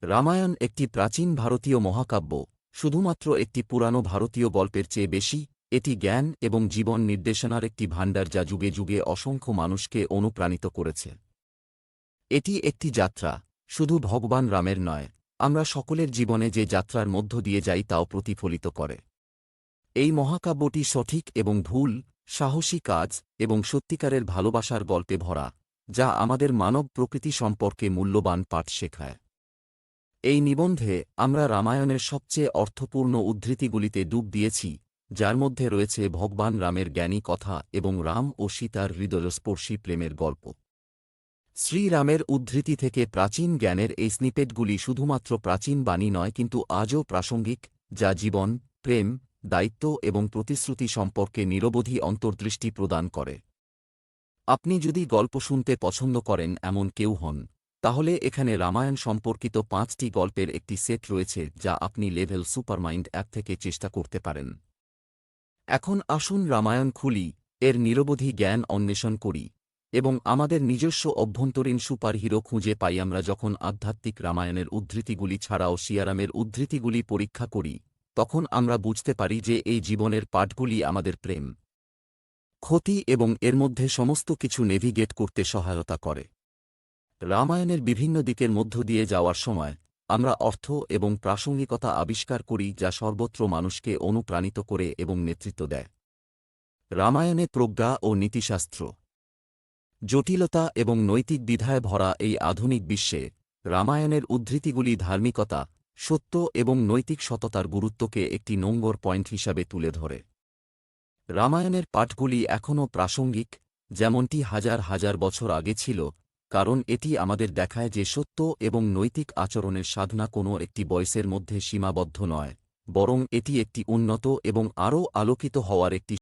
রামায়ণ একটি প্রাচীন ভারতীয় মহাকাব্য, শুধুমাত্র একটি পুরানো ভারতীয় গল্পের চেয়ে বেশি। এটি জ্ঞান এবং জীবন নির্দেশনার একটি ভাণ্ডার যা যুগে যুগে অসংখ্য মানুষকে অনুপ্রাণিত করেছে। এটি একটি যাত্রা, শুধু ভগবান রামের নয়, আমরা সকলের জীবনে যে যাত্রার মধ্য দিয়ে যাই তাও প্রতিফলিত করে। এই মহাকাব্যটি সঠিক এবং ভুল, সাহসী কাজ এবং সত্যিকারের ভালোবাসার গল্পে ভরা, যা আমাদের মানব প্রকৃতি সম্পর্কে মূল্যবান পাঠ শেখায়। এই নিবন্ধে আমরা রামায়ণের সবচেয়ে অর্থপূর্ণ উদ্ধৃতিগুলিতে ডুব দিয়েছি, যার মধ্যে রয়েছে ভগবান রামের জ্ঞানী কথা এবং রাম ও সীতার হৃদয়স্পর্শী প্রেমের গল্প। শ্রীরামের উদ্ধৃতি থেকে প্রাচীন জ্ঞানের এই স্নিপেটগুলি শুধুমাত্র প্রাচীন বাণী নয় কিন্তু আজও প্রাসঙ্গিক, যা জীবন, প্রেম, দায়িত্ব এবং প্রতিশ্রুতি সম্পর্কে নিরবধি অন্তর্দৃষ্টি প্রদান করে। আপনি যদি গল্প শুনতে পছন্দ করেন এমন কেউ হন, তাহলে এখানে রামায়ণ সম্পর্কিত 5টি গল্পের একটি সেট রয়েছে যা আপনি লেভেল সুপারমাইন্ড অ্যাপ থেকে চেষ্টা করতে পারেন। এখন আসুন রামায়ণ খুলি, এর নিরবধি জ্ঞান অন্বেষণ করি এবং আমাদের নিজস্ব অভ্যন্তরীণ সুপারহিরো খুঁজে পাই। আমরা যখন আধ্যাত্মিক রামায়ণের উদ্ধৃতিগুলি ছাড়াও সিয়ারামের উদ্ধৃতিগুলি পরীক্ষা করি, তখন আমরা বুঝতে পারি যে এই জীবনের পাঠগুলি আমাদের প্রেম, ক্ষতি এবং এর মধ্যে সমস্ত কিছু নেভিগেট করতে সহায়তা করে। রামায়ণের বিভিন্ন দিকের মধ্য দিয়ে যাওয়ার সময় আমরা অর্থ এবং প্রাসঙ্গিকতা আবিষ্কার করি যা সর্বত্র মানুষকে অনুপ্রাণিত করে এবং নেতৃত্ব দেয়। রামায়ণে প্রজ্ঞা ও নীতিশাস্ত্র, জটিলতা এবং নৈতিক দ্বিধায় ভরা এই আধুনিক বিশ্বে রামায়ণের উদ্ধৃতিগুলি ধার্মিকতা, সত্য এবং নৈতিক সততার গুরুত্বকে একটি নোংর পয়েন্ট হিসাবে তুলে ধরে। রামায়ণের পাঠগুলি এখনও প্রাসঙ্গিক, যেমনটি হাজার হাজার বছর আগে ছিল, কারণ এটি আমাদের দেখায় যে সত্য এবং নৈতিক আচরণের সাধনা কোনো একটি বয়সের মধ্যে সীমাবদ্ধ নয়, বরং এটি একটি উন্নত এবং আরও আলোকিত হওয়ার একটি